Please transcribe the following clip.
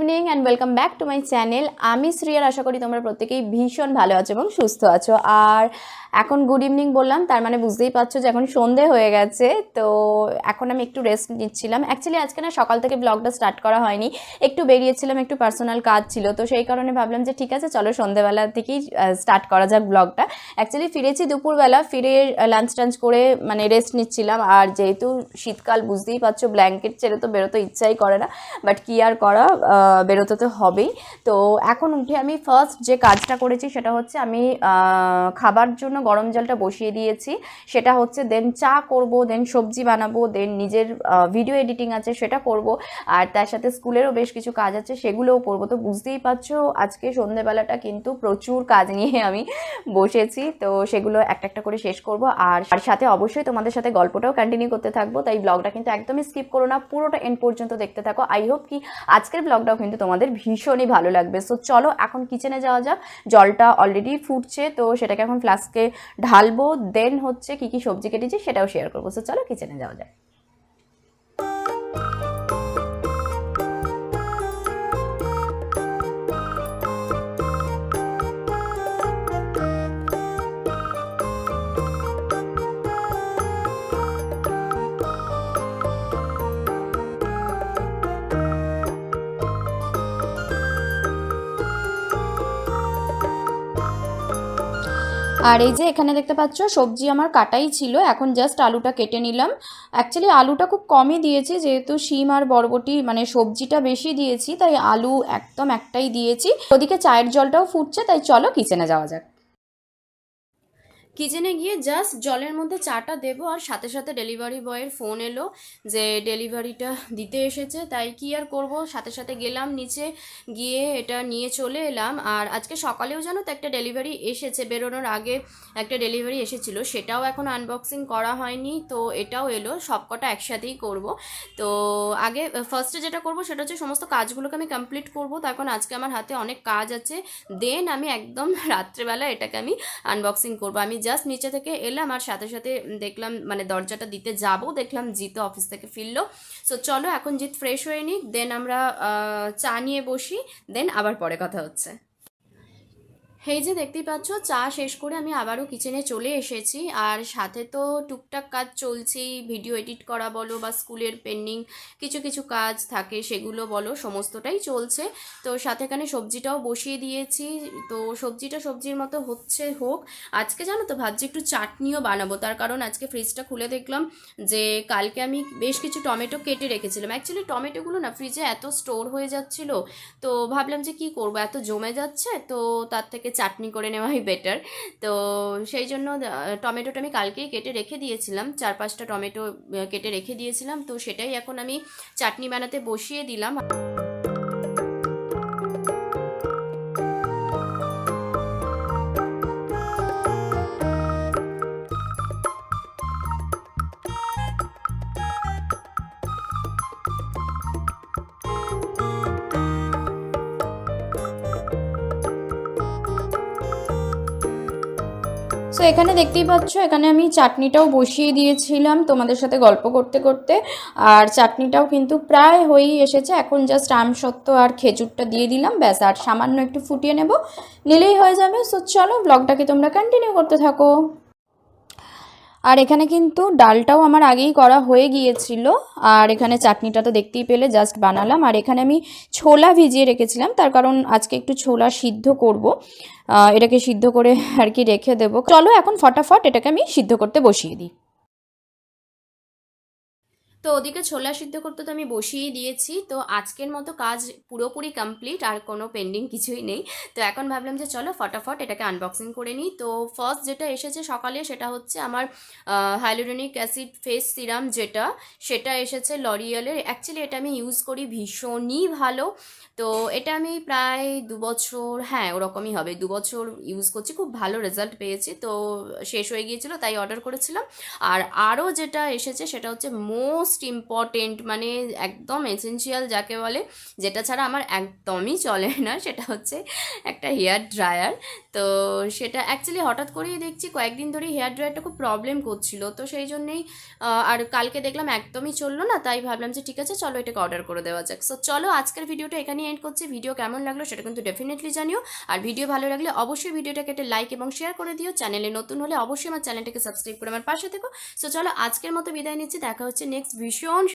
Evening and welcome back to my channel. আমি শ্রিয়ার, আশা করি তোমরা প্রত্যেকেই ভীষণ ভালো আছো এবং সুস্থ আছো। আর এখন গুড ইভিনিং বললাম, তার মানে বুঝতেই পারছো যে এখন সন্ধে হয়ে গেছে। তো এখন আমি একটু রেস্ট নিচ্ছিলাম। অ্যাকচুয়ালি আজকে না সকাল থেকে ব্লগটা স্টার্ট করা হয়নি, একটু বেরিয়েছিলাম, একটু পার্সোনাল কাজ ছিল, তো সেই কারণে ভাবলাম যে ঠিক আছে চলো সন্ধেবেলা থেকেই স্টার্ট করা যাক ব্লগটা। অ্যাকচুয়ালি ফিরেছি দুপুরবেলা, ফিরে লাঞ্চ টাঞ্চ করে মানে রেস্ট নিচ্ছিলাম। আর যেহেতু শীতকাল বুঝতেই পারছো, ব্ল্যাঙ্কেট ছেড়ে তো বেরোতে ইচ্ছাই করে না, বাট কি আর করা, বেরোতে তো হবেই। তো এখন উঠে আমি ফার্স্ট যে কাজটা করেছি সেটা হচ্ছে আমি খাবার জন্য গরম জলটা বসিয়ে দিয়েছি। সেটা হচ্ছে দেন চা করব, দেন সবজি বানাবো, দেন নিজের ভিডিও এডিটিং আছে সেটা করব, আর তার সাথে স্কুলেরও বেশ কিছু কাজ আছে সেগুলোও করব। তো বুঝতেই পারছো আজকে সন্ধেবেলাটা কিন্তু প্রচুর কাজ নিয়ে আমি বসেছি। তো সেগুলো একটা একটা করে শেষ করব, আর সাথে অবশ্যই তোমাদের সাথে গল্পটাও কন্টিনিউ করতে থাকবো। তাই ব্লগটা কিন্তু একদমই স্কিপ করো না, পুরোটা এন্ড পর্যন্ত দেখতে থাকো। আই হোপ কি আজকের ব্লগটাও কিন্তু তোমাদের ভীষণই ভালো লাগবে। সো চলো এখন কিচেনে যাওয়া যাক। জলটা অলরেডি ফুটছে, তো সেটাকে এখন ফ্লাস্কে ঢালবো, দেন হচ্ছে কি কি সবজি কেটেছি সেটাও শেয়ার করবো। সো চলো কিচেনে যাওয়া যাক। আর এই যে এখানে দেখতে পাচ্ছ সবজি আমার কাটাই ছিল, এখন জাস্ট আলুটা কেটে নিলাম। অ্যাকচুয়ালি আলুটা খুব কমই দিয়েছি, যেহেতু শিম আর বরবটি মানে সবজিটা বেশি দিয়েছি, তাই আলু একদম একটাই দিয়েছি। ওদিকে চায়ের জলটাও ফুটছে, তাই চলো কিচেনে যাওয়া যাক। কিচেনে গিয়ে জাস্ট জলের মধ্যে চাটা দেবো, আর সাথে সাথে ডেলিভারি বয়ের ফোন এলো যে ডেলিভারিটা দিতে এসেছে। তাই কি আর করব, সাথে সাথে গেলাম নিচে, গিয়ে এটা নিয়ে চলে এলাম। আর আজকে সকালেও জানো তো একটা ডেলিভারি এসেছে, বেরোনোর আগে একটা ডেলিভারি এসেছিলো, সেটাও এখন আনবক্সিং করা হয়নি। তো এটাও এলো, সবকটা একসাথেই করব। তো আগে ফার্স্টে যেটা করব সেটা হচ্ছে সমস্ত কাজগুলোকে আমি কমপ্লিট করব। তখন আজকে আমার হাতে অনেক কাজ আছে, দেন আমি একদম রাত্রেবেলা এটাকে আমি আনবক্সিং করবো। আমি জাস্ট নিচে থেকে এলাম, আর সাথে সাথে দেখলাম মানে দরজাটা দিতে যাব, দেখলাম জিত অফিস থেকে ফিরলো। সো চলো এখন জিত ফ্রেশ হয়ে নিক, দেন আমরা চা নিয়ে বসি, দেন আবার পরে কথা হচ্ছে। এই যে দেখতেই পাচ্ছ চা শেষ করে আমি আবারও কিচেনে চলে এসেছি। আর সাথে তো টুকটাক কাজ চলছেই, ভিডিও এডিট করা বলো বা স্কুলের পেন্ডিং কিছু কিছু কাজ থাকে সেগুলো বলো, সমস্তটাই চলছে। তো সাথে এখানে সবজিটাও বসিয়ে দিয়েছি। তো সবজিটা সবজির মতো হচ্ছে হোক। আজকে জানো তো ভাবছি একটু চাটনিও বানাবো, তার কারণ আজকে ফ্রিজটা খুলে দেখলাম যে কালকে আমি বেশ কিছু টমেটো কেটে রেখেছিলাম। অ্যাকচুয়ালি টমেটোগুলো না ফ্রিজে এত স্টোর হয়ে যাচ্ছিল, তো ভাবলাম যে কি করব, এত জমে যাচ্ছে, তো তার থেকে চাটনি করে নেওয়াই বেটার। তো সেই জন্য টমেটোটা আমি কালকেই কেটে রেখে দিয়েছিলাম, 4-5টা টমেটো কেটে রেখে দিয়েছিলাম। তো সেটাই এখন আমি চাটনি বানাতে বসিয়ে দিলাম। সো এখানে দেখতেই পাচ্ছ, এখানে আমি চাটনিটাও বসিয়ে দিয়েছিলাম তোমাদের সাথে গল্প করতে করতে। আর চাটনিটাও কিন্তু প্রায় হয়েই এসেছে, এখন জাস্ট আমসত্ত্ব আর খেজুরটা দিয়ে দিলাম, ব্যাস আর সামান্য একটু ফুটিয়ে নেব, নিলেই হয়ে যাবে। সো চলো ব্লগটাকে তোমরা কন্টিনিউ করতে থাকো। আর এখানে কিন্তু ডালটাও আমার আগেই করা হয়ে গিয়েছিল, আর এখানে চাটনিটা তো দেখতেই পেলে জাস্ট বানালাম। আর এখানে আমি ছোলা ভিজিয়ে রেখেছিলাম, তার কারণ আজকে একটু ছোলা সিদ্ধ করব, এটাকে সিদ্ধ করে আর কি রেখে দেবো। চলো এখন ফটাফট এটাকে আমি সিদ্ধ করতে বসিয়ে দিই। তো ওদিকে ছোলা সিদ্ধ করতে তো আমি বসিয়ে দিয়েছি। তো আজকের মতো কাজ পুরোপুরি কমপ্লিট, আর কোনো পেন্ডিং কিছুই নেই। তো এখন ভাবলাম যে চলো ফটাফট এটাকে আনবক্সিং করে নিই। তো ফার্স্ট যেটা এসেছে সকালে সেটা হচ্ছে আমার হাইলুরোনিক অ্যাসিড ফেস সিরাম, সেটা এসেছে লরিয়ালের। অ্যাকচুয়ালি এটা আমি ইউজ করি, ভীষণই ভালো। তো এটা আমি প্রায় 2 বছর, হ্যাঁ ওরকমই হবে, 2 বছর ইউজ করছি, খুব ভালো রেজাল্ট পেয়েছি। তো শেষ হয়ে গিয়েছিল তাই অর্ডার করেছিলাম। আর আরও যেটা এসেছে সেটা হচ্ছে মোস্ট ইম্পর্টেন্ট, মানে একদম এসেনশিয়াল যাকে বলে, যেটা ছাড়া আমার একদমই চলে না, সেটা হচ্ছে একটা হেয়ার ড্রায়ার। তো তো সেটা অ্যাকচুয়ালি হঠাৎ করেই দেখছি কয়েকদিন ধরেই হেয়ার ড্রায়ারটা খুব প্রবলেম করছিল, তো সেই জন্যেই আর কালকে দেখলাম একদমই চললো না, তাই ভাবলাম যে ঠিক আছে চলো এটাকে অর্ডার করে দেওয়া যাক। সো চলো আজকের ভিডিওটা এখানেই এন্ড করছি। ভিডিও কেমন লাগলো সেটা কিন্তু ডেফিনেটলি জানিও, আর ভিডিও ভালো লাগলে অবশ্যই ভিডিওটাকে একটা লাইক এবং শেয়ার করে দিও। চ্যানেলে নতুন হলে অবশ্যই আমার চ্যানেলটাকে সাবস্ক্রাইব করে আমার পাশে থেকো। সো চলো আজকের মতো বিদায় নিচ্ছি, দেখা হচ্ছে নেক্সট ভীষণ